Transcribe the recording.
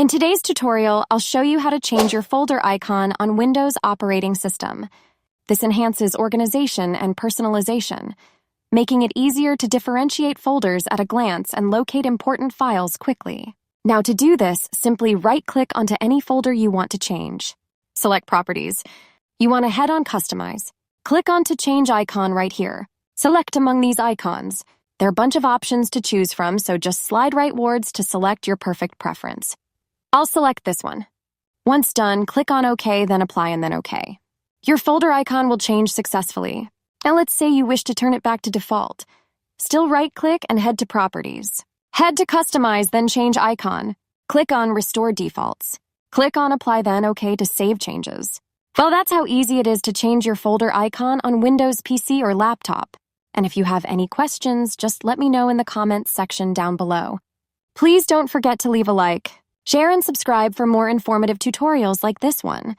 In today's tutorial, I'll show you how to change your folder icon on Windows operating system. This enhances organization and personalization, making it easier to differentiate folders at a glance and locate important files quickly. Now to do this, simply right-click onto any folder you want to change. Select Properties. You want to head on Customize. Click onto Change icon right here. Select among these icons. There are a bunch of options to choose from, so just slide rightwards to select your perfect preference. I'll select this one. Once done, click on OK, then Apply, and then OK. Your folder icon will change successfully. Now let's say you wish to turn it back to default. Still right-click and head to Properties. Head to Customize, then Change icon. Click on Restore Defaults. Click on Apply, then OK to save changes. Well, that's how easy it is to change your folder icon on Windows PC or laptop. And if you have any questions, just let me know in the comments section down below. Please don't forget to leave a like, share, and subscribe for more informative tutorials like this one.